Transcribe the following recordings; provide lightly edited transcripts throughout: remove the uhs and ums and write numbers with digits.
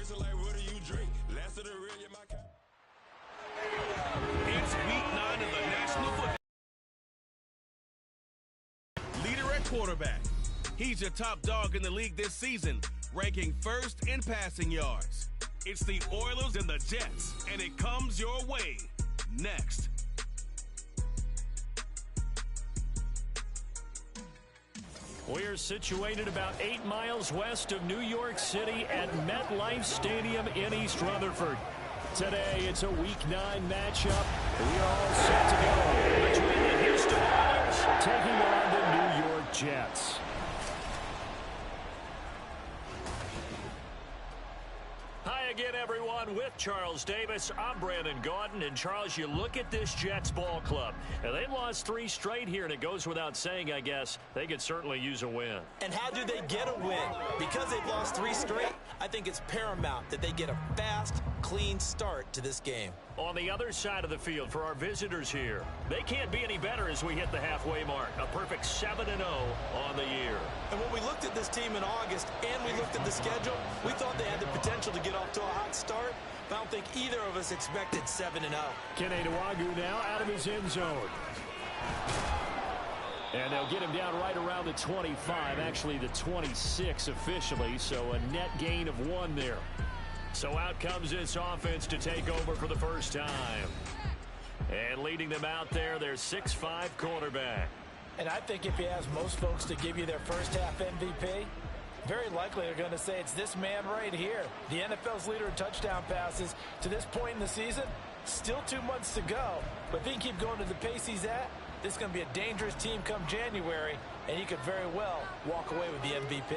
It's week 9 of the National Football Leader at quarterback. He's your top dog in the league this season, ranking first in passing yards. It's the Oilers and the Jets, and it comes your way next. We're situated about 8 miles west of New York City at MetLife Stadium in East Rutherford. Today, it's a Week 9 matchup. We are all set to go between the Houston Oilers taking on the New York Jets. Hi again, everyone. With Charles Davis, I'm Brandon Gaudin. And, Charles, you look at this Jets ball club. And they've lost 3 straight here, and it goes without saying, I guess, they could certainly use a win. And how do they get a win? Because they've lost 3 straight, I think it's paramount that they get a fast, clean start to this game. On the other side of the field for our visitors here, they can't be any better as we hit the halfway mark. A perfect 7-0 on the year. And when we looked at this team in August and we looked at the schedule, we thought they had the potential to get off to a hot start. But I don't think either of us expected 7-0. Kene Nwangwu now out of his end zone. And they'll get him down right around the 25, actually the 26 officially, so a net gain of 1 there. So out comes this offense to take over for the first time. And leading them out there, their 6'5" quarterback. And I think if you ask most folks to give you their first half MVP, very likely they're going to say it's this man right here. The NFL's leader in touchdown passes to this point in the season. Still 2 months to go. But if he can keep going to the pace he's at, this is going to be a dangerous team come January, and he could very well walk away with the MVP.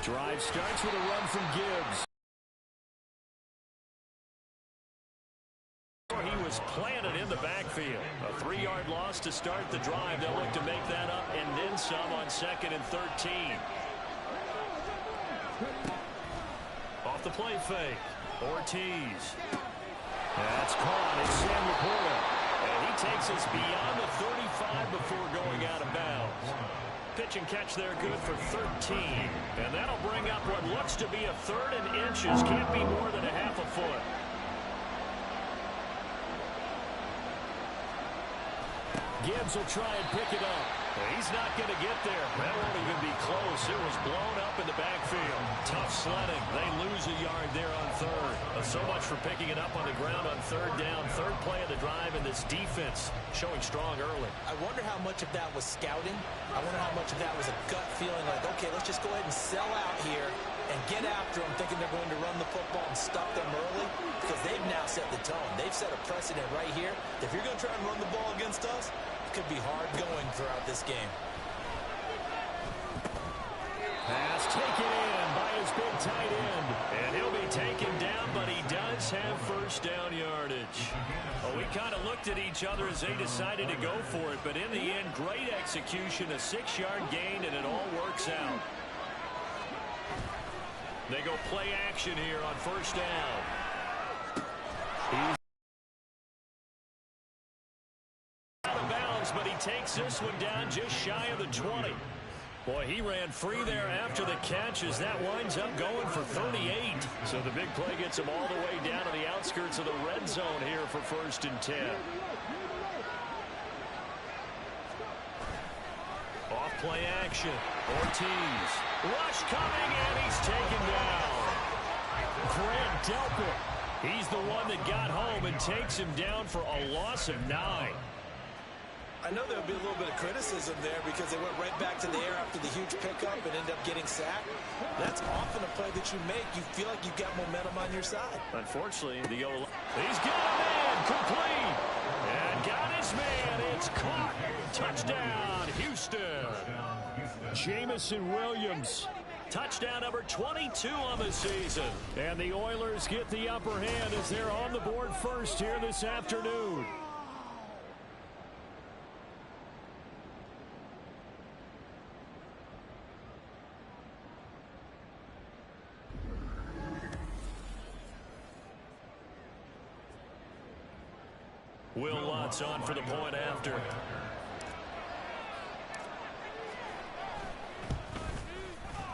Drive starts with a run from Gibbs. He was planted in the backfield. A 3-yard loss to start the drive. They'll look to make that up and then some on 2nd and 13. Off the play fake. Ortiz. That's caught. It's Sam Laporta. And he takes us beyond the 35 before going out of bounds. Pitch and catch there good for 13. And that'll bring up what looks to be a 3rd and inches. Can't be more than a half a foot. Gibbs will try and pick it up. He's not going to get there. That won't even be close. It was blown up in the backfield. Tough sledding. They lose a yard there on 3rd. So much for picking it up on the ground on 3rd down. 3rd play of the drive, and this defense showing strong early. I wonder how much of that was scouting. I wonder how much of that was a gut feeling like, okay, let's just go ahead and sell out here and get after them, thinking they're going to run the football and stop them early, because they've now set the tone. They've set a precedent right here. If you're going to try and run the ball against us, could be hard going throughout this game. Pass taken in by his big tight end. And he'll be taken down, but he does have first down yardage. Well, we kind of looked at each other as they decided to go for it, but in the end, great execution, a 6-yard gain, and it all works out. They go play action here on first down. He's out of bounds, but he takes this one down just shy of the 20. Boy, he ran free there after the catch as that winds up going for 38. So the big play gets him all the way down to the outskirts of the red zone here for 1st and 10. Off play action. Ortiz. Rush coming, and he's taken down. Grant Delpit. He's the one that got home and takes him down for a loss of 9. I know there'll be a little bit of criticism there because they went right back to the air after the huge pickup and ended up getting sacked. That's often a play that you make. You feel like you've got momentum on your side. Unfortunately, he's got a man complete. And got his man. It's caught. Touchdown, Houston. Jamison Williams. Touchdown number 22 on the season. And the Oilers get the upper hand as they're on the board first here this afternoon. Will Lutz on for the point after.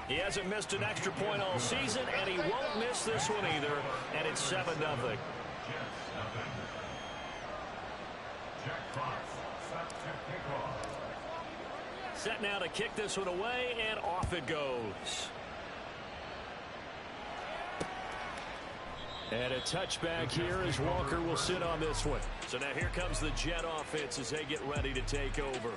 He hasn't missed an extra point all season, and he won't miss this one either, and it's 7-0. Set now to kick this one away, and off it goes. And a touchback here as Walker will sit on this one. So now here comes the Jet offense as they get ready to take over.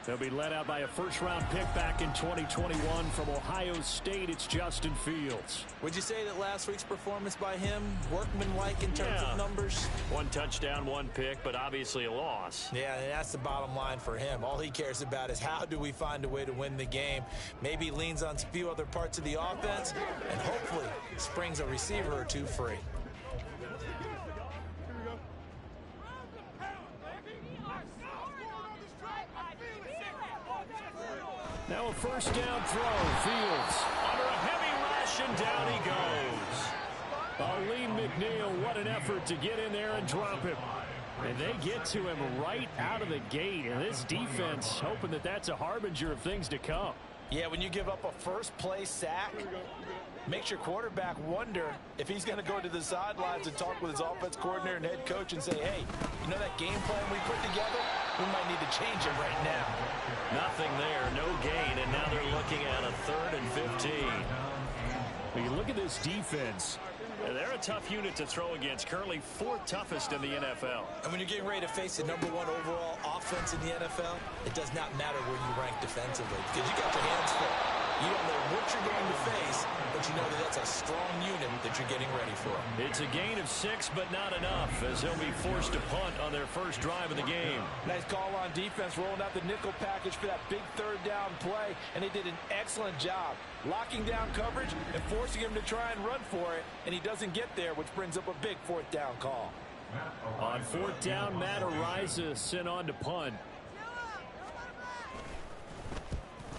They'll be led out by a first-round pick back in 2021 from Ohio State. It's Justin Fields. Would you say that last week's performance by him, workmanlike in terms of numbers? 1 touchdown, 1 pick, but obviously a loss. Yeah, and that's the bottom line for him. All he cares about is how do we find a way to win the game. Maybe leans on a few other parts of the offense, and hopefully springs a receiver or two free. Now a first down throw. Fields under a heavy rush, and down he goes. Aleem McNeil, what an effort to get in there and drop him. And they get to him right out of the gate. And this defense hoping that that's a harbinger of things to come. Yeah, when you give up a first-play sack, makes your quarterback wonder if he's going to go to the sidelines and talk with his offense coordinator and head coach and say, hey, you know that game plan we put together? We might need to change it right now. Nothing there, no gain, and now they're looking at a 3rd and 15. When you look at this defense, they're a tough unit to throw against, currently 4th toughest in the NFL. And when you're getting ready to face the #1 overall offense in the NFL, it does not matter where you rank defensively because you got your hands full. You don't know what you're going to face, but you know that that's a strong unit that you're getting ready for. It's a gain of 6, but not enough, as they'll be forced to punt on their first drive of the game. Nice call on defense, rolling out the nickel package for that big 3rd down play, and they did an excellent job locking down coverage and forcing him to try and run for it, and he doesn't get there, which brings up a big 4th down call. On 4th down, Matt Araiza sent on to punt.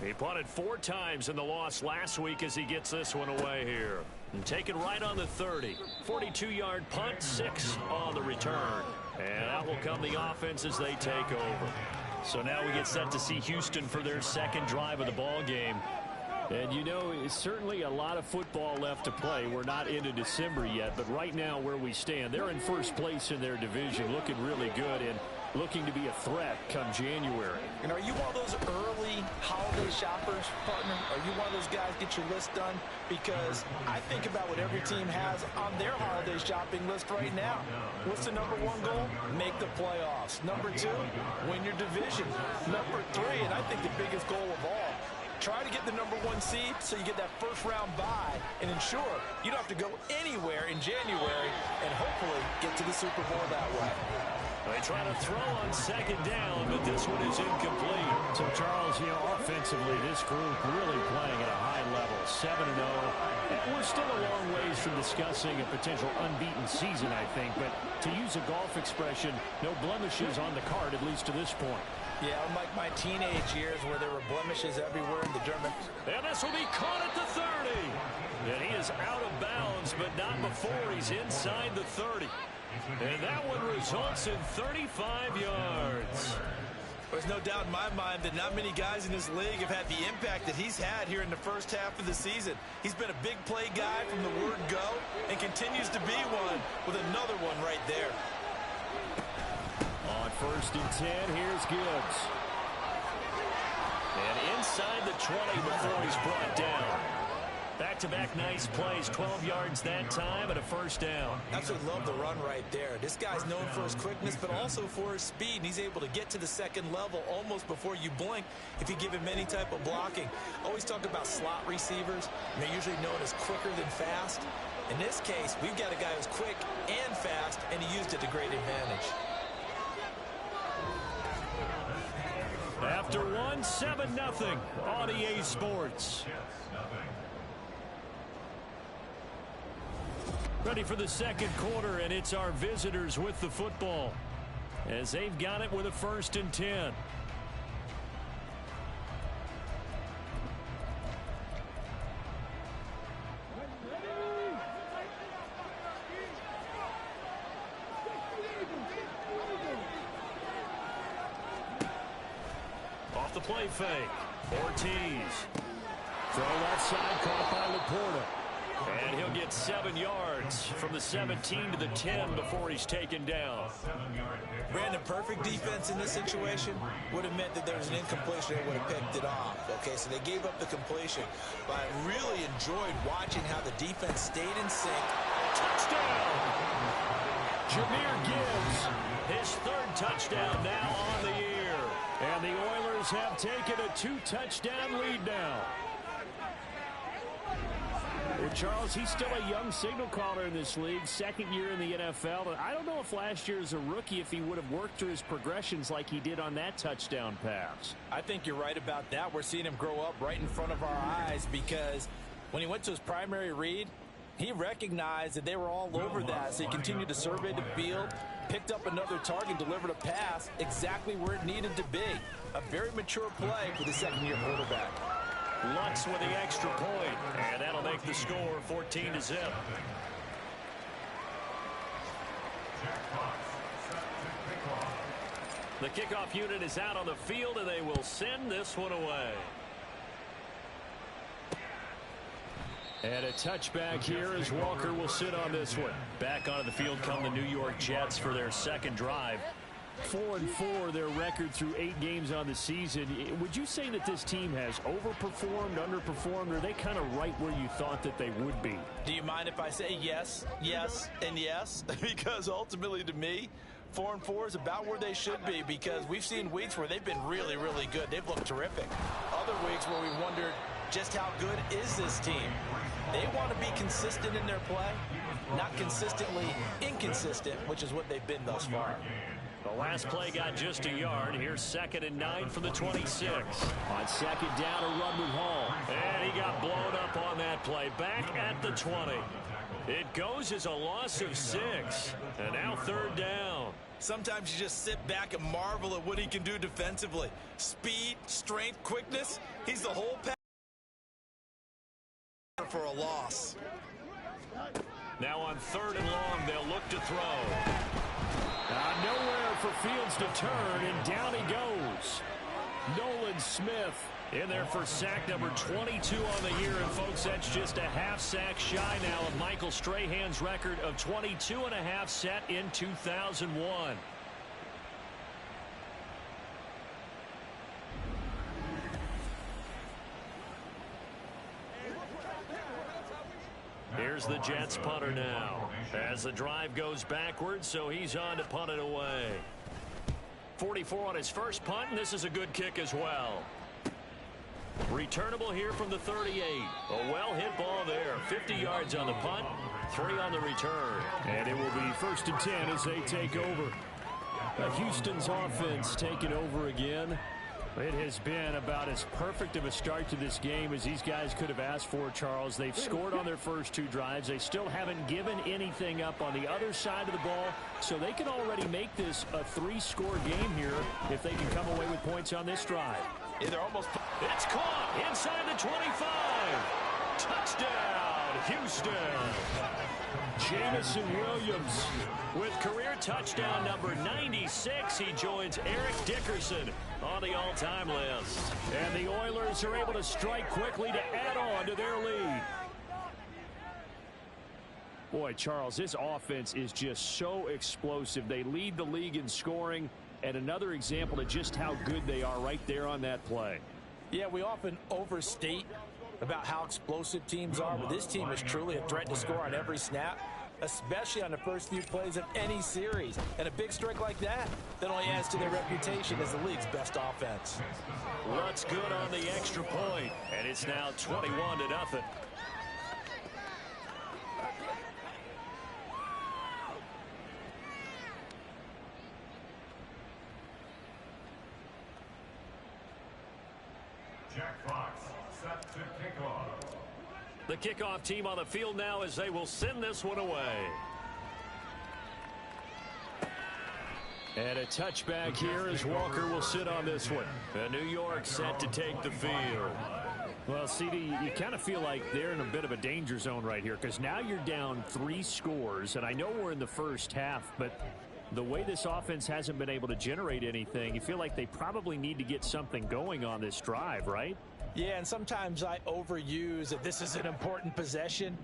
He punted 4 times in the loss last week as he gets this one away here. And taken right on the 30. 42-yard punt, 6 on the return. And out will come the offense as they take over. So now we get set to see Houston for their 2nd drive of the ball game. And you know, it's certainly a lot of football left to play. We're not into December yet, but right now where we stand, they're in 1st place in their division, looking really good and looking to be a threat come January. And are you one of those early holiday shoppers, partner? Are you one of those guys get your list done? Because I think about what every team has on their holiday shopping list right now. What's the #1 goal? Make the playoffs. #2, win your division. #3, and I think the biggest goal of all, try to get the #1 seed so you get that first-round bye and ensure you don't have to go anywhere in January and hopefully get to the Super Bowl that way. They try to throw on 2nd down, but this one is incomplete. So, Charles, you know, offensively, this group really playing at a high level, 7-0. We're still a long ways from discussing a potential unbeaten season, I think. But to use a golf expression, no blemishes on the card, at least to this point. Yeah, unlike my teenage years where there were blemishes everywhere in the German. And this will be caught at the 30. And he is out of bounds, but not before he's inside the 30. And that one results in 35 yards. There's no doubt in my mind that not many guys in this league have had the impact that he's had here in the first half of the season. He's been a big play guy from the word go and continues to be one with another one right there. On 1st and 10, here's Gibbs. And inside the 20 before he's brought down. Back-to-back nice plays, 12 yards that time and a first down. Absolutely love the run right there. This guy's known for his quickness, but also for his speed. And he's able to get to the 2nd level almost before you blink if you give him any type of blocking. Always talk about slot receivers. They're usually known as quicker than fast. In this case, we've got a guy who's quick and fast, and he used it to great advantage. After 1, 7-0 on EA Sports. Ready for the 2nd quarter, and it's our visitors with the football as they've got it with a 1st and 10. Off the play fake. Ortiz. Throw left outside, caught by Laporta. And he'll get 7 yards from the 17 to the 10 before he's taken down. Brandon, perfect defense in this situation would have meant that there was an incompletion. They would have picked it off. Okay, so they gave up the completion. But I really enjoyed watching how the defense stayed in sync. Touchdown! Jahmyr Gibbs, his 3rd touchdown now on the year. And the Oilers have taken a 2-touchdown lead now. Well, Charles, he's still a young signal caller in this league, 2nd year in the NFL. And I don't know if last year as a rookie, if he would have worked through his progressions like he did on that touchdown pass. I think you're right about that. We're seeing him grow up right in front of our eyes because when he went to his primary read, he recognized that they were all over that. So he continued to survey the field, picked up another target, delivered a pass exactly where it needed to be. A very mature play for the 2nd-year quarterback. Lutz with the extra point, and that'll make the score 14-0. The kickoff unit is out on the field, and they will send this one away. And a touchback here as Walker will sit on this one. Back onto the field come the New York Jets for their 2nd drive. 4-4 their record through 8 games on the season. Would you say that this team has overperformed, underperformed, or are they kind of right where you thought that they would be? Do you mind if I say yes, yes, and yes? Because ultimately to me, 4-4 is about where they should be because we've seen weeks where they've been really, really good. They've looked terrific. Other weeks where we wondered just how good is this team. They want to be consistent in their play, not consistently inconsistent, which is what they've been thus far. The last play got just a yard. Here's 2nd and 9 from the 26. On 2nd down, a run with Hall. And he got blown up on that play. Back at the 20. It goes as a loss of 6. And now 3rd down. Sometimes you just sit back and marvel at what he can do defensively. Speed, strength, quickness. He's the whole package for a loss. Now on 3rd and long, they'll look to throw. Nowhere for Fields to turn, and down he goes. Nolan Smith in there for sack number 22 on the year. And, folks, that's just a half sack shy now of Michael Strahan's record of 22 and a half set in 2001. Here's the Jets punter now as the drive goes backwards, so he's on to punt it away. 44 on his first punt, and this is a good kick as well. Returnable here from the 38. A well-hit ball there. 50 yards on the punt, 3 on the return. And it will be 1st and 10 as they take over. Houston's offense taking over again. It has been about as perfect of a start to this game as these guys could have asked for, Charles. They've scored on their first 2 drives. They still haven't given anything up on the other side of the ball, so they can already make this a 3-score game here if they can come away with points on this drive. Yeah, they're almost. It's caught inside the 25. Touchdown, Houston. Jamison Williams with career touchdown number 96. He joins Eric Dickerson on the all-time list. And the Oilers are able to strike quickly to add on to their lead. Boy, Charles, this offense is just so explosive. They lead the league in scoring, and another example of just how good they are right there on that play. Yeah, we often overstate about how explosive teams are, but this team is truly a threat to score on every snap, especially on the first few plays of any series. And a big strike like that only adds to their reputation as the league's best offense. Lutz good on the extra point, and it's now 21-0. The kickoff team on the field now as they will send this one away. And a touchback here as Walker will sit on this one. New York set to take the field. Well, CD, you kind of feel like they're in a bit of a danger zone right here because now you're down 3 scores, and I know we're in the first half, but the way this offense hasn't been able to generate anything, you feel like they probably need to get something going on this drive, right? Yeah, and sometimes I overuse that this is an important possession.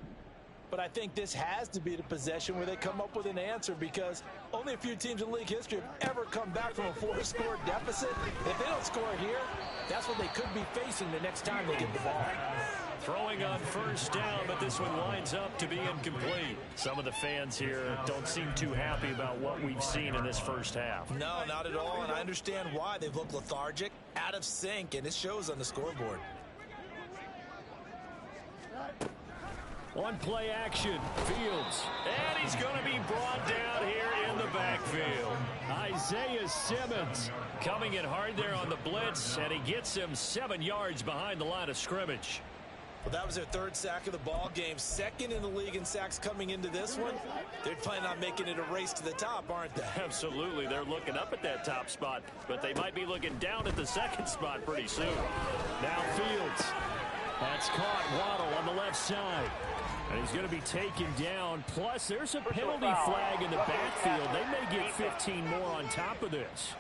But I think this has to be the possession where they come up with an answer, because only a few teams in league history have ever come back from a 4-score deficit. If they don't score here, that's what they could be facing the next time they get the ball. Throwing on first down, but this one winds up to be incomplete. Some of the fans here don't seem too happy about what we've seen in this first half. No, not at all, and I understand why. They've looked lethargic, out of sync, and it shows on the scoreboard. On play action, Fields. And he's going to be brought down here in the backfield. Isaiah Simmons coming in hard there on the blitz, and he gets him 7 yards behind the line of scrimmage. Well, that was their 3rd sack of the ball game. 2nd in the league in sacks coming into this one. They're planning on making it a race to the top, aren't they? Absolutely. They're looking up at that top spot, but they might be looking down at the 2nd spot pretty soon. Now Fields. That's caught. Waddle on the left side. And he's going to be taken down. Plus, there's a penalty flag in the backfield. They may get 15 more on top of this.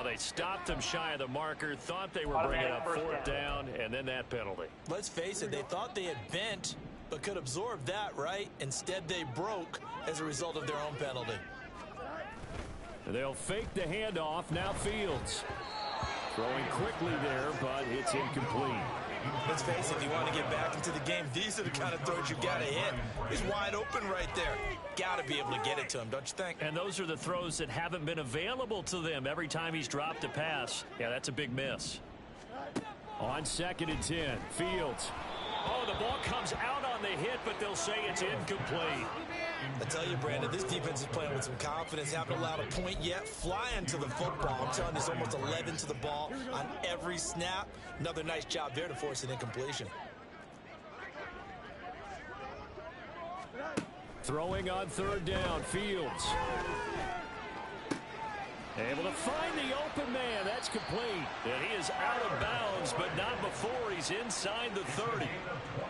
They stopped him shy of the marker, thought they were bringing up 4th down, and then that penalty. Let's face it, they thought they had bent, but could absorb that, right? Instead, they broke as a result of their own penalty. They'll fake the handoff. Now Fields. Throwing quickly there, but it's incomplete. Let's face it, if you want to get back into the game, these are the kind of throws you got to hit. He's wide open right there. Got to be able to get it to him, don't you think? And those are the throws that haven't been available to them every time he's dropped a pass. Yeah, that's a big miss. On 2nd and 10, Fields. Oh, the ball comes out on the hit, but they'll say it's incomplete. I tell you, Brandon, this defense is playing with some confidence. Haven't allowed a point yet. Flying to the football. I'm telling you, it's almost 11 to the ball on every snap. Another nice job there to force an incompletion. Throwing on 3rd down, Fields. Able to find the open man. That's complete. And he is out of bounds, but not before he's inside the 30.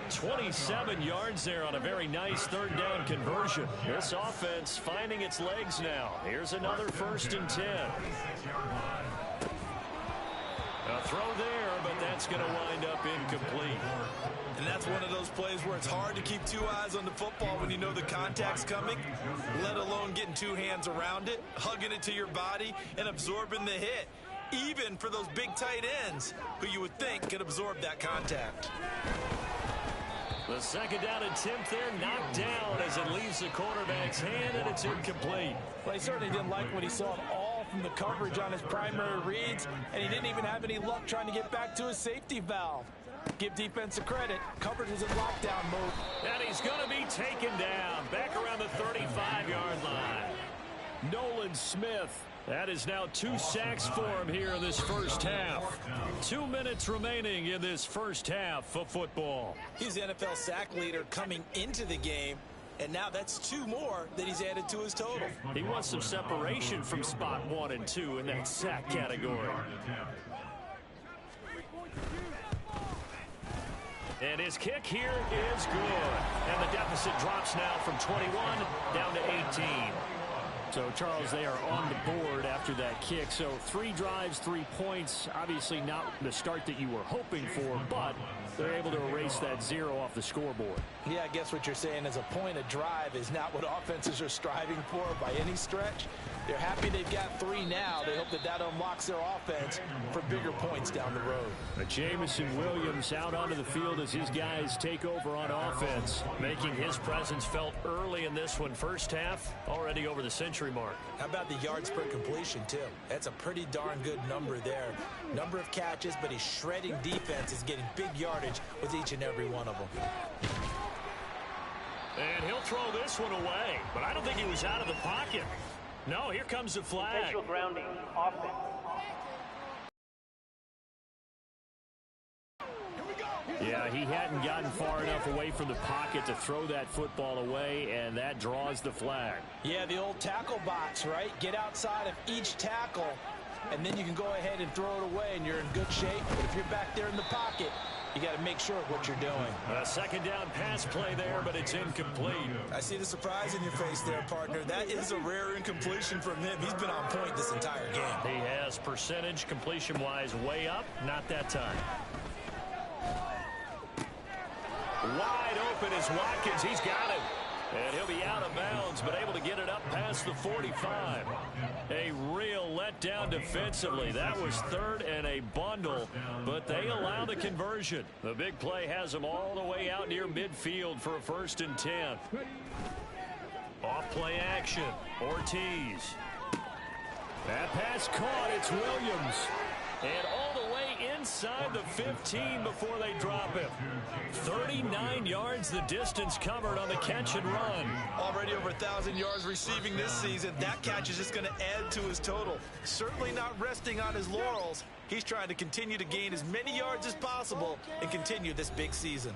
27 yards there on a very nice 3rd down conversion. This offense finding its legs now. Here's another 1st and 10. A throw there, but that's going to wind up incomplete. And that's one of those plays where it's hard to keep 2 eyes on the football when you know the contact's coming, let alone getting 2 hands around it, hugging it to your body, and absorbing the hit, even for those big tight ends who you would think could absorb that contact. The 2nd down attempt there knocked down as it leaves the quarterback's hand, and it's incomplete. Well, he certainly didn't like what he saw at all from the coverage on his primary reads, and he didn't even have any luck trying to get back to his safety valve. Give defense a credit. Coverage was in lockdown mode. And he's going to be taken down back around the 35-yard line. Nolan Smith. That is now 2 sacks for him here in this first half. 2 minutes remaining in this first half of football. He's the NFL sack leader coming into the game, and now that's 2 more that he's added to his total. He wants some separation from spot 1 and 2 in that sack category. And his kick here is good. And the deficit drops now from 21 down to 18. So, Charles, they are on the board after that kick. So 3 drives, 3 points. Obviously not the start that you were hoping for, but they're able to erase that 0 off the scoreboard. Yeah, I guess what you're saying is a point a drive is not what offenses are striving for by any stretch. They're happy they've got 3 now. They hope that that unlocks their offense for bigger points down the road. Jamison Williams out onto the field as his guys take over on offense, making his presence felt early in this one. First half, already over the century mark. How about the yards per completion, too? That's a pretty darn good number there. Number of catches, but he's shredding defense, is getting big yardage with each and every one of them. And he'll throw this one away, but I don't think he was out of the pocket. No, here comes the flag. Intentional grounding, offense. Yeah, he hadn't gotten far enough away from the pocket to throw that football away, and that draws the flag. Yeah, the old tackle box, right? Get outside of each tackle and then you can go ahead and throw it away, and you're in good shape. But if you're back there in the pocket, you got to make sure of what you're doing. A second down pass play there, but it's incomplete. I see the surprise in your face there, partner. That is a rare incompletion from him. He's been on point this entire game. He has percentage completion-wise way up. Not that time. Wide open is Watkins. He's got it. And he'll be out of bounds, but able to get it up past the 45. A real letdown defensively. That was third and a bundle, but they allow the conversion. The big play has them all the way out near midfield for a 1st and 10. Off play action. Ortiz. That pass caught. It's Williams. And all the way inside the 15 before they drop him. 39 yards the distance covered on the catch and run. Already over 1,000 yards receiving this season. That catch is just going to add to his total. Certainly not resting on his laurels. He's trying to continue to gain as many yards as possible and continue this big season.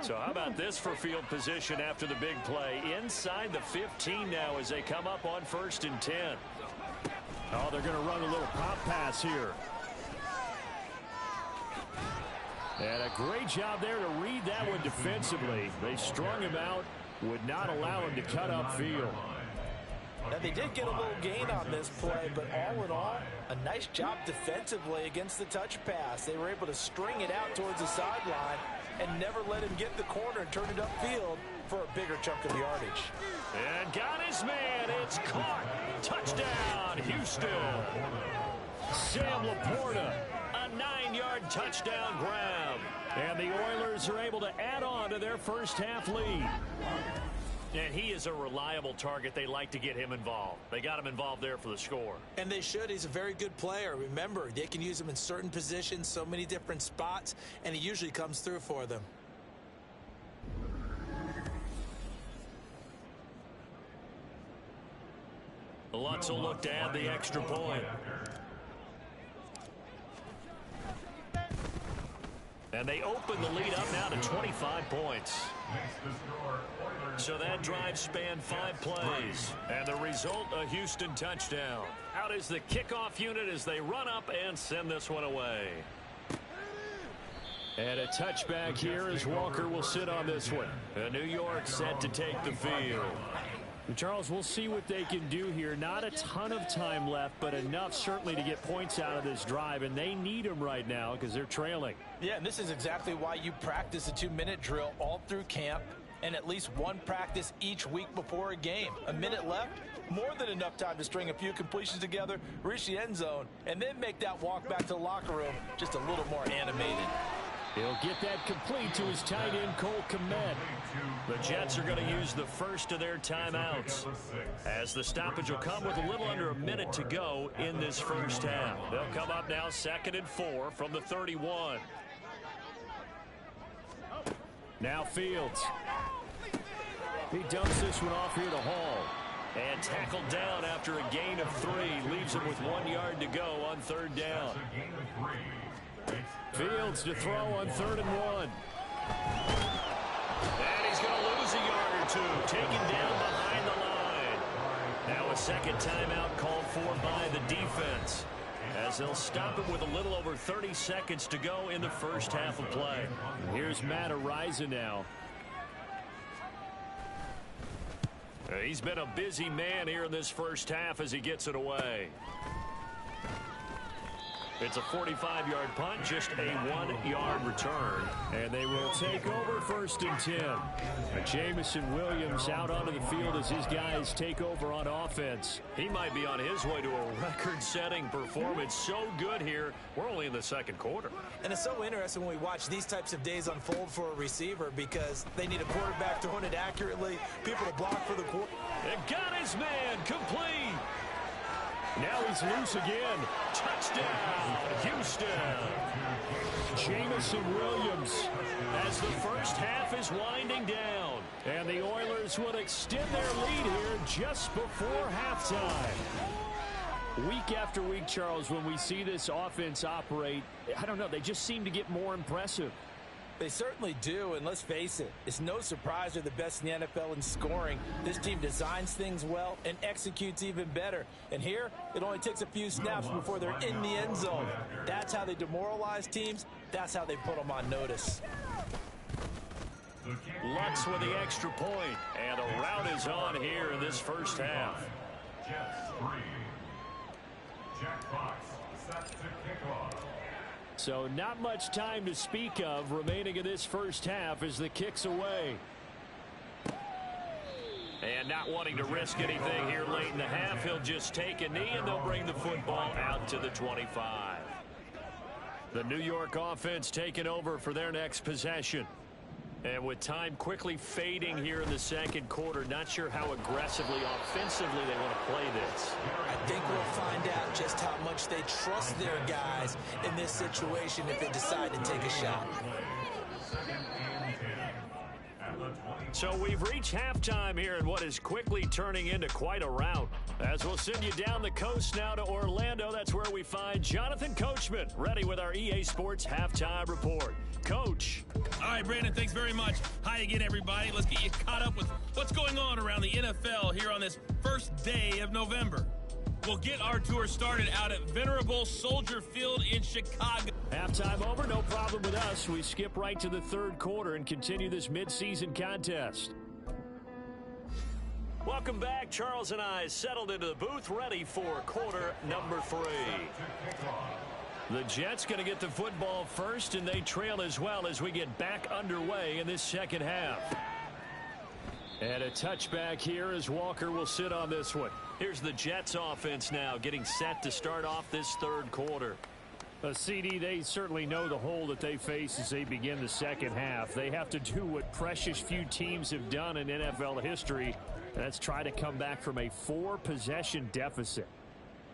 So how about this for field position after the big play? Inside the 15 now as they come up on 1st and 10. Oh, they're going to run a little pop pass here. And a great job there to read that one defensively. They strung him out, would not allow him to cut upfield. Now, they did get a little gain on this play, but all in all, a nice job defensively against the touch pass. They were able to string it out towards the sideline and never let him get the corner and turn it upfield for a bigger chunk of yardage. And got his man. It's caught. Touchdown, Houston. Sam Laporta, a 9-yard touchdown grab. And the Oilers are able to add on to their first half lead. And he is a reliable target. They like to get him involved. They got him involved there for the score. And they should. He's a very good player. Remember, they can use him in certain positions, so many different spots, and he usually comes through for them. Lutz will look to add the extra point. And they open the lead up now to 25 points. So that drive spanned 5 plays. And the result, a Houston touchdown. Out is the kickoff unit as they run up and send this one away. And a touchback here as Walker will sit on this one. New York set to take the field. Charles, we'll see what they can do here. Not a ton of time left, but enough certainly to get points out of this drive, and they need them right now because they're trailing. Yeah, and this is exactly why you practice a 2-minute drill all through camp and at least one practice each week before a game. A minute left, more than enough time to string a few completions together, reach the end zone, and then make that walk back to the locker room just a little more animated. He'll get that complete to his tight end, Cole Kmet. The Jets are going to use the first of their timeouts, as the stoppage will come with a little under a minute to go in this first half. They'll come up now 2nd and 4 from the 31. Now Fields. He dumps this one off here to Hall. And tackled down after a gain of 3. Leaves him with 1 yard to go on 3rd down. Fields to throw on 3rd and 1. And he's going to lose a yard or 2. Taken down behind the line. Now a second timeout called for by the defense, as they'll stop him with a little over 30 seconds to go in the first half of play. Here's Matt Ariza now. He's been a busy man here in this first half as he gets it away. It's a 45-yard punt, just a 1-yard return. And they will take over 1st and 10. Jamison Williams out onto the field as his guys take over on offense. He might be on his way to a record-setting performance. So good here. We're only in the 2nd quarter. And it's so interesting when we watch these types of days unfold for a receiver, because they need a quarterback throwing it accurately, people to block for the quarter. And got his man complete. Now he's loose again. Touchdown, Houston. Jamison Williams. As the first half is winding down. And the Oilers would extend their lead here just before halftime. Week after week, Charles, when we see this offense operate, I don't know, they just seem to get more impressive. They certainly do, and let's face it, it's no surprise they're the best in the NFL in scoring. This team designs things well and executes even better. And here, it only takes a few snaps before they're in the end zone. That's how they demoralize teams. That's how they put them on notice. Lutz with the extra point, and a rout is on here in this first half. Jets 3. Jack Fox set to kick off. So not much time to speak of remaining in this first half as the kick's away. And not wanting to risk anything here late in the half, he'll just take a knee and they'll bring the football out to the 25. The New York offense taking over for their next possession. And with time quickly fading here in the second quarter, not sure how aggressively, offensively they want to play this. I think we'll find out just how much they trust their guys in this situation if they decide to take a shot. So we've reached halftime here in what is quickly turning into quite a rout. As we'll send you down the coast now to Orlando, that's where we find Jonathan Coachman, ready with our EA Sports Halftime Report. Coach. All right, Brandon, thanks very much. Hi again, everybody. Let's get you caught up with what's going on around the NFL here on this first day of November. We'll get our tour started out at Venerable Soldier Field in Chicago. Halftime over, no problem with us. We skip right to the third quarter and continue this midseason contest. Welcome back. Charles and I settled into the booth, ready for quarter number 3. The Jets going to get the football first, and they trail as well as we get back underway in this second half. And a touchback here as Walker will sit on this one. Here's the Jets offense now getting set to start off this third quarter. CD, they certainly know the hole that they face as they begin the second half. They have to do what precious few teams have done in NFL history. That's try to come back from a 4-possession deficit.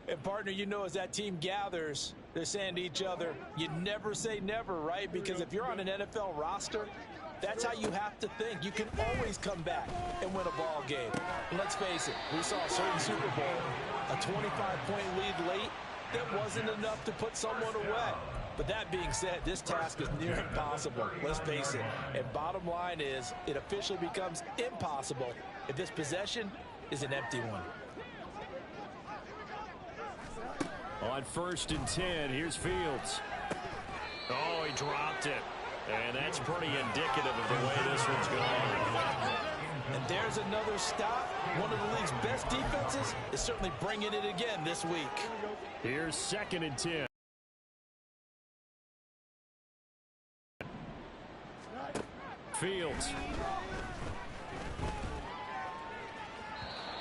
And, partner, you know, as that team gathers, they're saying to each other, you never say never, right? Because if you're on an NFL roster, that's how you have to think. You can always come back and win a ball game. And let's face it, we saw a certain Super Bowl, a 25-point lead late, that wasn't enough to put someone away. But that being said, this task is near impossible. Let's face it. And bottom line is, it officially becomes impossible if this possession is an empty one. On 1st and 10, here's Fields. Oh, he dropped it. And that's pretty indicative of the way this one's going. And there's another stop. One of the league's best defenses is certainly bringing it again this week. Here's 2nd and 10. Fields.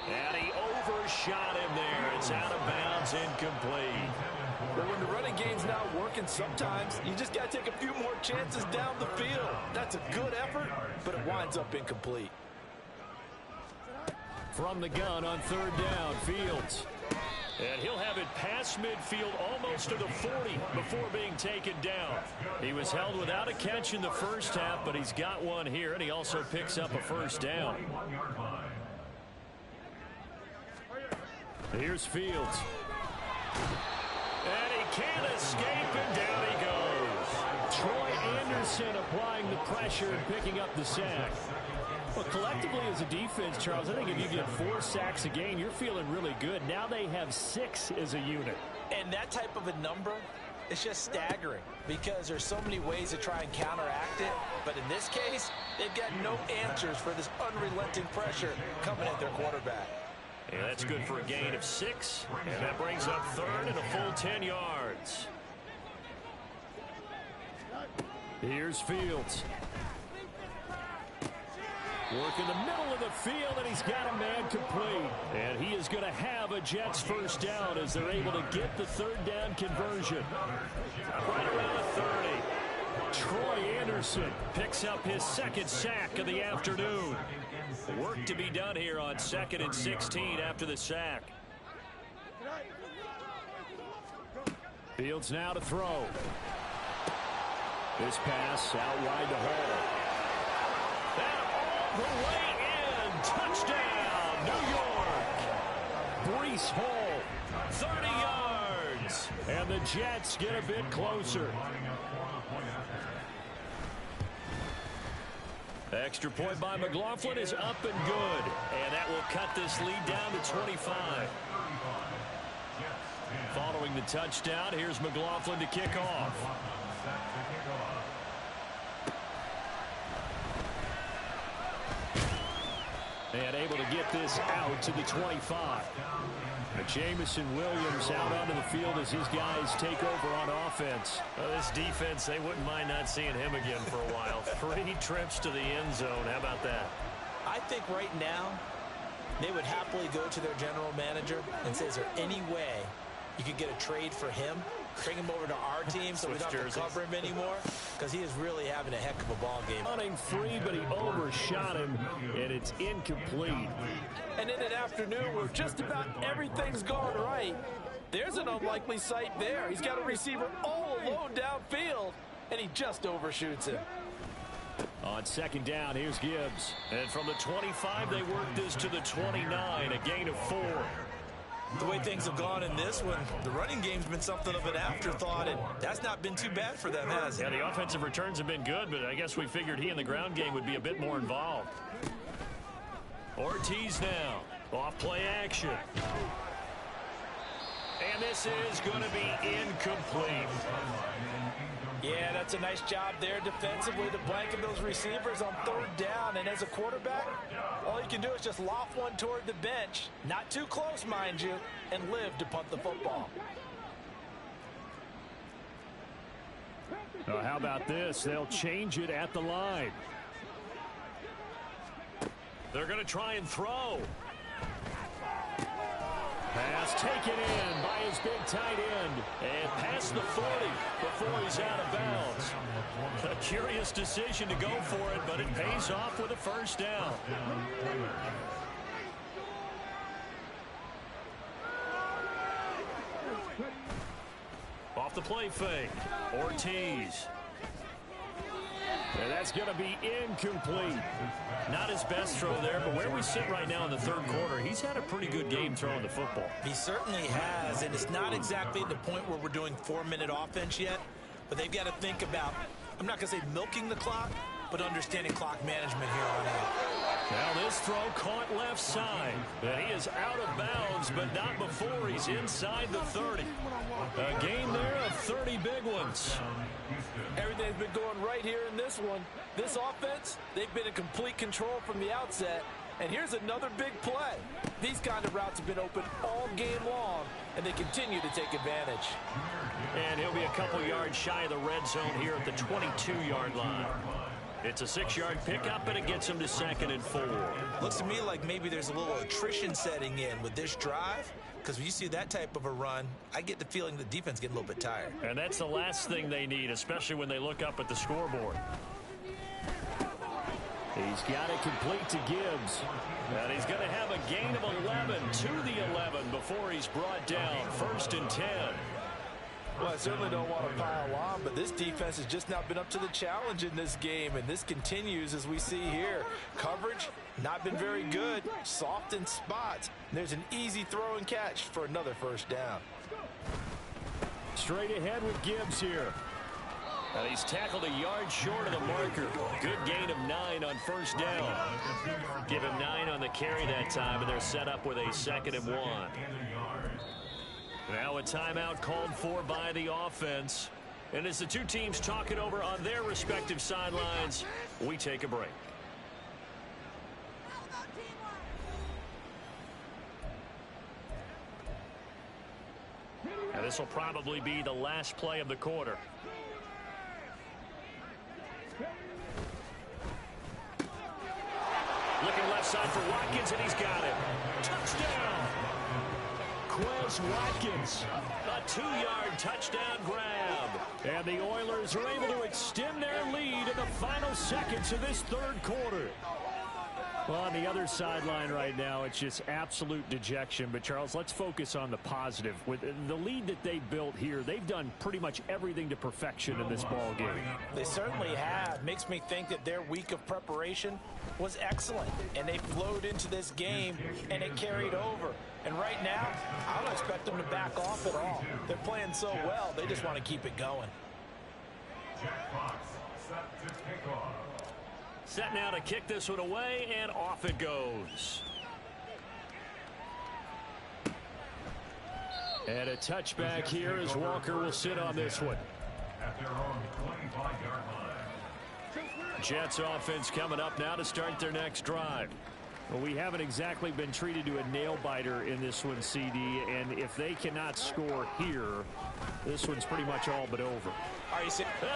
And he overshot him there. It's out of bounds, incomplete. But when the running game's not working, sometimes you just got to take a few more chances down the field. That's a good effort, but it winds up incomplete. From the gun on 3rd down, Fields. And he'll have it past midfield almost to the 40 before being taken down. He was held without a catch in the first half, but he's got one here, and he also picks up a 1st down. Here's Fields. And he can't escape, and down he goes. Troy Anderson applying the pressure and picking up the sack. Well, collectively as a defense, Charles, I think if you get 4 sacks a game, you're feeling really good. Now they have 6 as a unit. And that type of a number, it's just staggering because there's so many ways to try and counteract it. But in this case, they've got no answers for this unrelenting pressure coming at their quarterback. And that's good for a gain of 6. And that brings up 3rd and a full 10 yards. Here's Fields. Work in the middle of the field, and he's got a man complete. And he is going to have a Jets 1st down as they're able to get the 3rd down conversion. Right around the 30. Troy Anderson picks up his 2nd sack of the afternoon. Work to be done here on 2nd and 16 after the sack. Fields now to throw. This pass out wide to Hall. The way in. Touchdown, New York. Breece Hall. 30 yards. And the Jets get a bit closer. Extra point by McLaughlin is up and good. And that will cut this lead down to 25. Following the touchdown, here's McLaughlin to kick off. And able to get this out to the 25. Jamison Williams out onto the field as his guys take over on offense. This defense, they wouldn't mind not seeing him again for a while. 3 trips to the end zone. How about that? I think right now they would happily go to their general manager and say, is there any way you could get a trade for him? Bring him over to our team so we don't have to cover him anymore, because he is really having a heck of a ball game. Running free, but he overshot him, and it's incomplete. And in an afternoon where just about everything's gone right, there's an unlikely sight there. He's got a receiver all alone downfield, and he just overshoots him. On second down, here's Gibbs. And from the 25, they work this to the 29, a gain of 4. The way things have gone in this one, the running game's been something of an afterthought, and that's not been too bad for them, has it? Yeah, the offensive returns have been good, but I guess we figured he in the ground game would be a bit more involved. Ortiz now, off play action. And this is going to be incomplete. Yeah, that's a nice job there defensively to blanket those receivers on third down. And as a quarterback, all you can do is just loft one toward the bench. Not too close, mind you, and live to punt the football. How about this? They'll change it at the line. They're going to try and throw. Pass taken in by his big tight end. And past the 40 before he's out of bounds. A curious decision to go for it, but it pays off with a first down. Off the play fake. Ortiz. And that's going to be incomplete. Not his best throw there, but where we sit right now in the third quarter, he's had a pretty good game throwing the football. He certainly has, and it's not exactly the point where we're doing 4-minute offense yet, but they've got to think about, I'm not going to say milking the clock, but understanding clock management here on out. Now this throw caught left side. And he is out of bounds, but not before he's inside the 30. A gain there of 30 big ones. Everything's been going right here in this one. This offense, they've been in complete control from the outset. And here's another big play. These kind of routes have been open all game long, and they continue to take advantage. And he'll be a couple yards shy of the red zone here at the 22-yard line. It's a 6-yard pickup, and it gets him to 2nd and 4. Looks to me like maybe there's a little attrition setting in with this drive, because when you see that type of a run, I get the feeling the defense getting a little bit tired. And that's the last thing they need, especially when they look up at the scoreboard. He's got it complete to Gibbs. And he's going to have a gain of 11 to the 11 before he's brought down. 1st and 10. Well, I certainly don't want to pile on, but this defense has just not been up to the challenge in this game, and this continues as we see here. Coverage, not been very good, soft in spots. There's an easy throw and catch for another first down. Straight ahead with Gibbs here. And he's tackled a yard short of the marker. Good gain of 9 on first down. Give him 9 on the carry that time, and they're set up with a 2nd and 1. Now a timeout called for by the offense. And as the two teams talk it over on their respective sidelines, we take a break. And this will probably be the last play of the quarter. Looking left side for Watkins, and he's got it. Touchdown! Quez Watkins. A 2-yard touchdown grab. And the Oilers are able to extend their lead in the final seconds of this third quarter. Well, on the other sideline right now, it's just absolute dejection. But, Charles, let's focus on the positive. With the lead that they built here, they've done pretty much everything to perfection in this ball game. They certainly have. Makes me think that their week of preparation was excellent. And they flowed into this game, and it carried over. And right now, I don't expect them to back off at all. They're playing so well, they just want to keep it going. Jack Fox set to kick off. Set now to kick this one away, and off it goes. And a touchback here as Walker will sit on this one. At their own 25-yard line. Jets offense coming up now to start their next drive. Well, we haven't exactly been treated to a nail-biter in this one, CD, and if they cannot score here, this one's pretty much all but over. And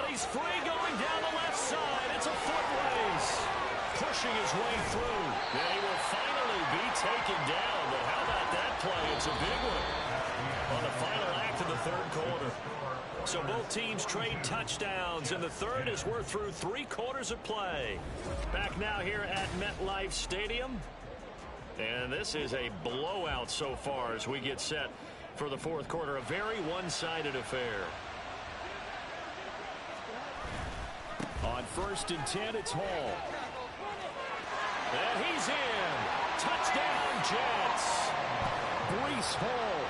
he's free going down the left side. It's a foot race. Pushing his way through. And he will finally be taken down, but how about that play? It's a big one on the final act of the third quarter. So both teams trade touchdowns, and the third as we're through 3 quarters of play. Back now here at MetLife Stadium. And this is a blowout so far as we get set for the fourth quarter. A very one-sided affair. On 1st and 10, it's Hall. And he's in. Touchdown, Jets. Breece Hall.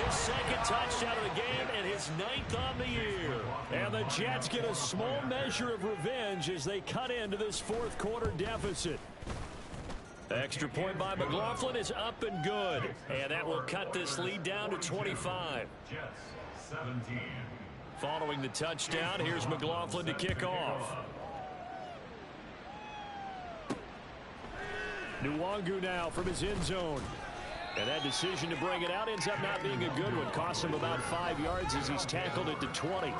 His second touchdown of the game and his 9th on the year. And the Jets get a small measure of revenge as they cut into this fourth quarter deficit. Extra point by McLaughlin is up and good. And that will cut this lead down to 25. Jets 17. Following the touchdown, here's McLaughlin to kick off. Nwangu now from his end zone. And that decision to bring it out ends up not being a good one. Costs him about 5 yards as he's tackled it to 20.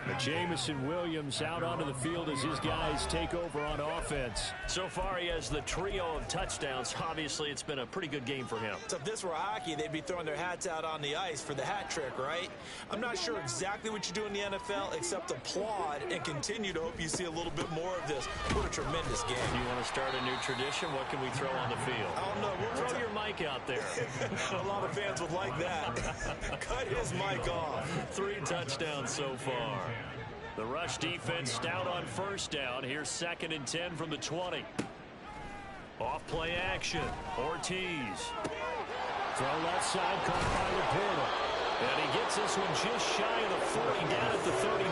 But Jamison Williams out onto the field as his guys take over on offense. So far, he has the trio of touchdowns. Obviously, it's been a pretty good game for him. So if this were hockey, they'd be throwing their hats out on the ice for the hat trick, right? I'm not sure exactly what you do in the NFL except applaud and continue to hope you see a little bit more of this. What a tremendous game. You want to start a new tradition? What can we throw on the field? I don't know. Throw your mic out there. A lot of fans would like that. Cut his mic off. 3 touchdowns so far. The rush defense stout on first down. Here's 2nd and 10 from the 20. Off play action. Ortiz. Throw left side, caught by Laporta. And he gets this one just shy of the 40, down at the 39.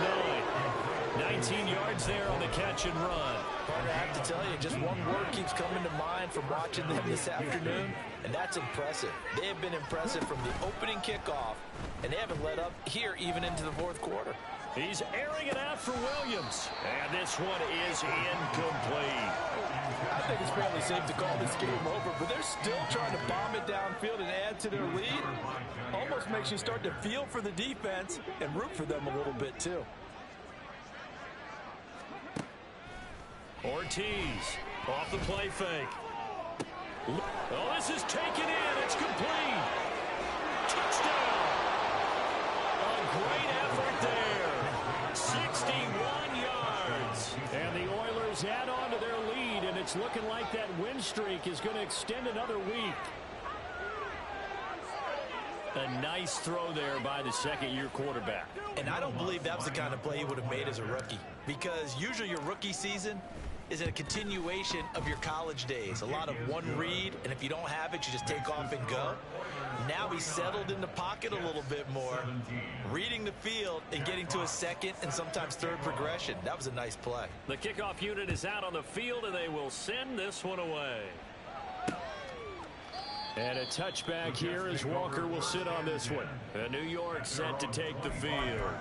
19 yards there on the catch and run. Partner, I have to tell you, just one word keeps coming to mind from watching them this afternoon, and that's impressive. They have been impressive from the opening kickoff, and they haven't let up here even into the fourth quarter. He's airing it out for Williams. And this one is incomplete. I think it's fairly safe to call this game over, but they're still trying to bomb it downfield and add to their lead. Almost makes you start to feel for the defense and root for them a little bit, too. Ortiz off the play fake. Oh, this is taken in. It's complete. Touchdown. A great effort there. 61 yards. And the Oilers add on to their lead, and it's looking like that win streak is going to extend another week. A nice throw there by the second-year quarterback. And I don't believe that was the kind of play he would have made as a rookie, because usually your rookie season is a continuation of your college days. A lot of one read, and if you don't have it, you just take off and go. Now he's settled in the pocket a little bit more, reading the field and getting to a second and sometimes third progression. That was a nice play. The kickoff unit is out on the field, and they will send this one away. And a touchback here as Walker will sit on this one. And New York set to take the field.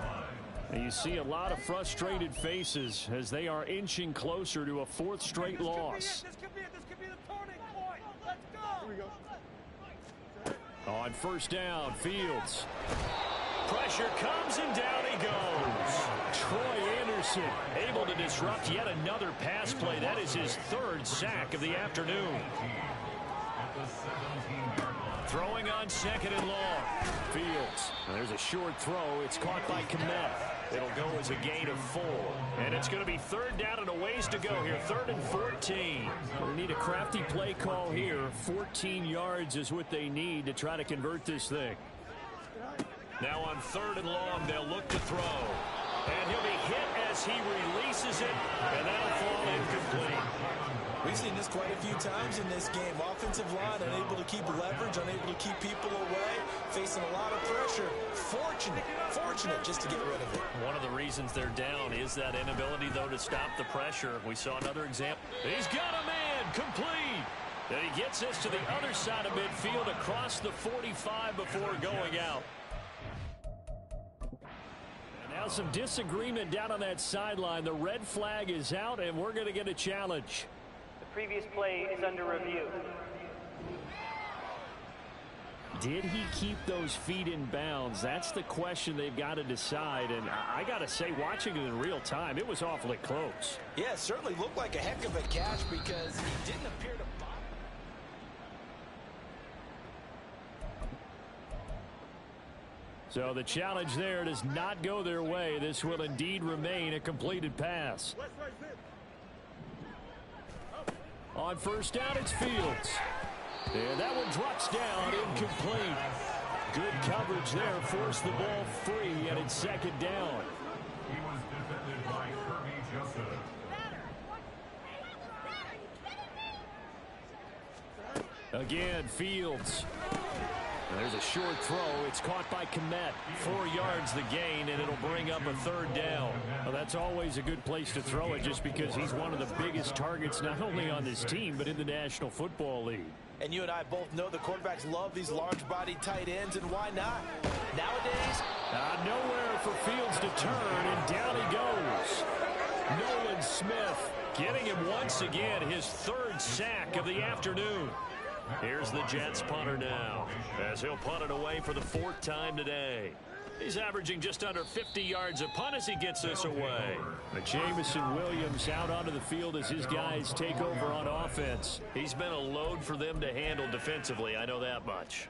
And you see a lot of frustrated faces as they are inching closer to a 4th straight loss. This could be the turning point. Let's go. Here we go. On 1st down, Fields. Pressure comes, and down he goes. Troy Anderson able to disrupt yet another pass play. That is his 3rd sack of the afternoon. Throwing on 2nd and long. Fields. There's a short throw. It's caught by Kmet. It'll go as a gain of 4. And it's going to be 3rd down and a ways to go here. 3rd and 14. They need a crafty play call here. 14 yards is what they need to try to convert this thing. Now on 3rd and long, they'll look to throw. And he'll be hit as he releases it. And that'll fall incomplete. We've seen this quite a few times in this game. Offensive line unable to keep leverage, unable to keep people away. facing a lot of pressure. Fortunate just to get rid of it. One of the reasons they're down is that inability, though, to stop the pressure. We saw another example. He's got a man complete. And he gets us to the other side of midfield across the 45 before going out. And now some disagreement down on that sideline. The red flag is out, and we're going to get a challenge. The previous play is under review. Did he keep those feet in bounds? That's the question they've got to decide. And I got to say, watching it in real time, it was awfully close. Yeah, it certainly looked like a heck of a catch because he didn't appear to bother. So the challenge there does not go their way. This will indeed remain a completed pass. On first down, it's Fields. And that one drops down, incomplete. Good coverage there, forced the ball free, and it's second down. He was defended by Kirby Joseph. Again, Fields. There's a short throw. It's caught by Kmet. 4 yards the gain, and it'll bring up a third down. Well, that's always a good place to throw it just because he's one of the biggest targets not only on this team but in the National Football League. And you and I both know the quarterbacks love these large-bodied tight ends, and why not? Nowadays, nowhere for Fields to turn, and down he goes. Nolan Smith getting him once again, his third sack of the afternoon. Here's the Jets punter now, as he'll punt it away for the 4th time today. He's averaging just under 50 yards a punt as he gets this away. Jamison Williams out onto the field as his guys take over on offense. He's been a load for them to handle defensively, I know that much.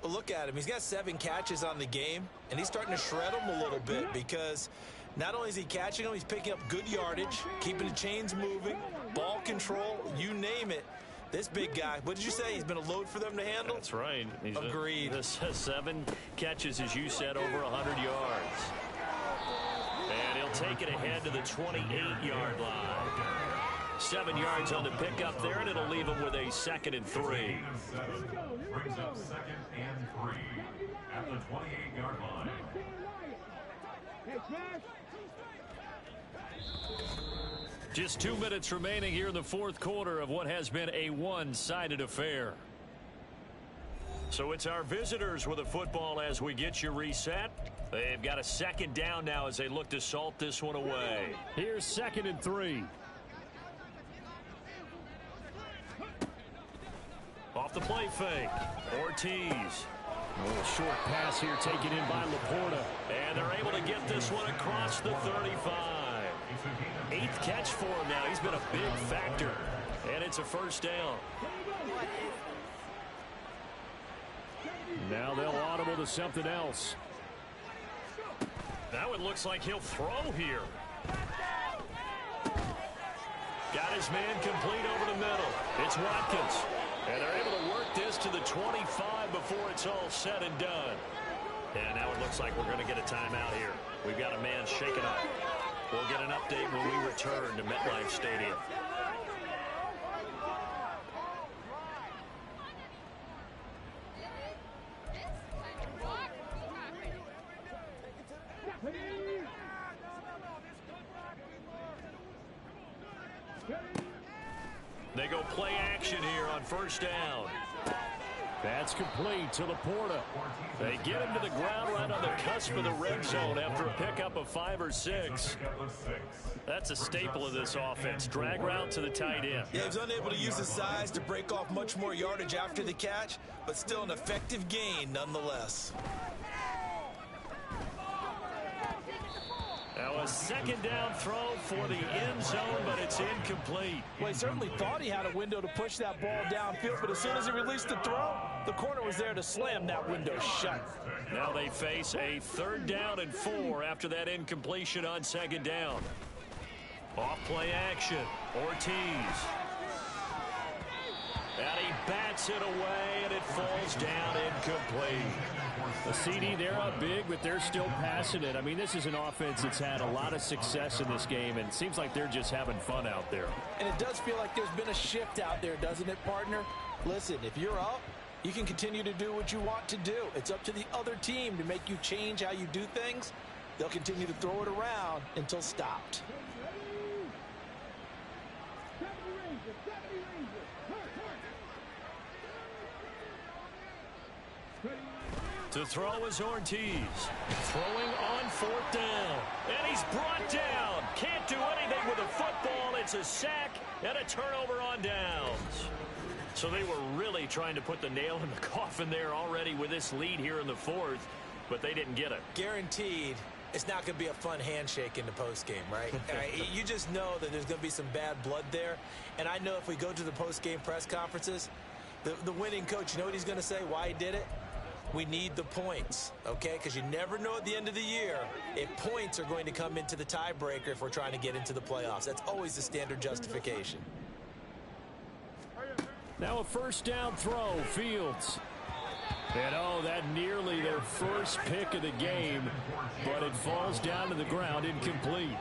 Well, look at him. He's got 7 catches on the game, and he's starting to shred them a little bit because not only is he catching them, he's picking up good yardage, keeping the chains moving, ball control, you name it. This big guy, what did you say? He's been a load for them to handle? That's right. Agreed. This 7 catches, as you said, over 100 yards. And he'll take it ahead to the 28-yard line. 7 yards on the pickup there, and it'll leave him with a 2nd and 3. Brings up 2nd and 3 at the 28-yard line. Just 2 minutes remaining here in the 4th quarter of what has been a one-sided affair. So it's our visitors with the football as we get you reset. They've got a 2nd down now as they look to salt this one away. Here's 2nd and 3. Off the play fake. Ortiz. A little short pass here taken in by Laporta. And they're able to get this one across the 35. 8th catch for him now. He's been a big factor. And it's a 1st down. Now they'll audible to something else. Now it looks like he'll throw here. Got his man complete over the middle. It's Watkins. And they're able to work this to the 25 before it's all said and done. And now it looks like we're going to get a timeout here. We've got a man shaken up. We'll get an update when we return to MetLife Stadium. They go play action here on 1st down. That's complete to Laporta. They get him to the ground right on the cusp of the red zone after a pickup of 5 or 6. That's a staple of this offense. Drag route to the tight end. Yeah, he was unable to use his size to break off much more yardage after the catch, but still an effective gain nonetheless. Now a 2nd down throw for the end zone, but it's incomplete. Well, he certainly thought he had a window to push that ball downfield, but as soon as he released the throw, the corner was there to slam that window shut. Now they face a 3rd down and 4 after that incompletion on 2nd down. Off play action. Ortiz. And he bats it away, and it falls down incomplete. A CD, they're up big, but they're still passing it. I mean, this is an offense that's had a lot of success in this game, and it seems like they're just having fun out there. And it does feel like there's been a shift out there, doesn't it, partner? Listen, if you're up, You can continue to do what you want to do. It's up to the other team to make you change how you do things. They'll continue to throw it around until stopped. To throw is Ortiz. Throwing on fourth down. And he's brought down. Can't do anything with a football. It's a sack and a turnover on downs. So they were really trying to put the nail in the coffin there already with this lead here in the fourth, but they didn't get it. Guaranteed it's not going to be a fun handshake in the postgame, right? You just know that there's going to be some bad blood there. And I know if we go to the postgame press conferences, the winning coach, you know what he's going to say, why he did it? We need the points, okay? Because you never know at the end of the year if points are going to come into the tiebreaker if we're trying to get into the playoffs. That's always the standard justification. Now a first down throw, Fields. And oh, that nearly their first pick of the game, but it falls down to the ground incomplete.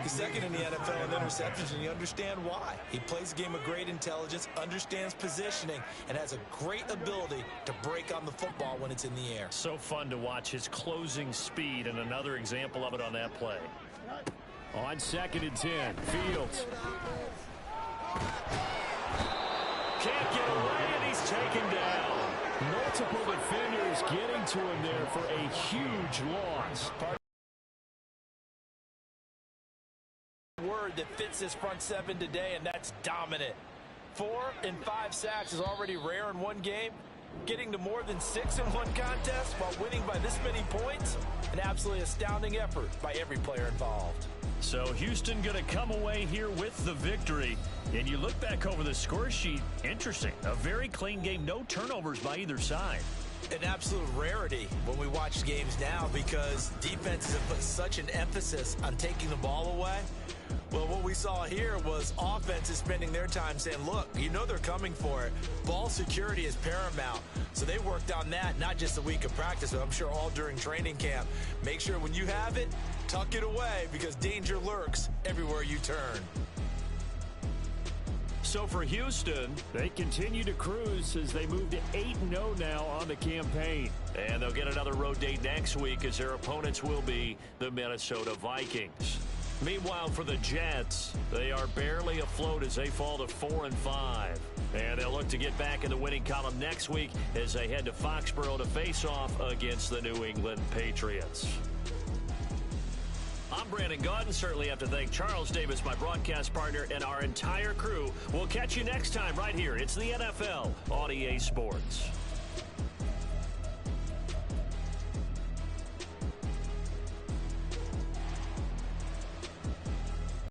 He's second in the NFL in interceptions, and you understand why. He plays a game of great intelligence, understands positioning, and has a great ability to break on the football when it's in the air. So fun to watch his closing speed, and another example of it on that play. On 2nd and 10, Fields. Can't get away, and he's taken down. Multiple defenders getting to him there for a huge loss. Word that fits this front seven today, and that's dominant. 4 and 5 sacks is already rare in one game. Getting to more than 6 in one contest while winning by this many points, an absolutely astounding effort by every player involved. So Houston going to come away here with the victory. And you look back over the score sheet, interesting. A very clean game, no turnovers by either side. An absolute rarity when we watch games now because defenses have put such an emphasis on taking the ball away. Well, what we saw here was offenses spending their time saying, look, you know they're coming for it. Ball security is paramount. So they worked on that, not just a week of practice, but I'm sure all during training camp. Make sure when you have it, tuck it away because danger lurks everywhere you turn. So for Houston, they continue to cruise as they move to 8-0 now on the campaign. And they'll get another road date next week as their opponents will be the Minnesota Vikings. Meanwhile, for the Jets, they are barely afloat as they fall to 4-5. And they'll look to get back in the winning column next week as they head to Foxborough to face off against the New England Patriots. I'm Brandon Gaudin. Certainly have to thank Charles Davis, my broadcast partner, and our entire crew. We'll catch you next time right here. It's the NFL on EA Sports.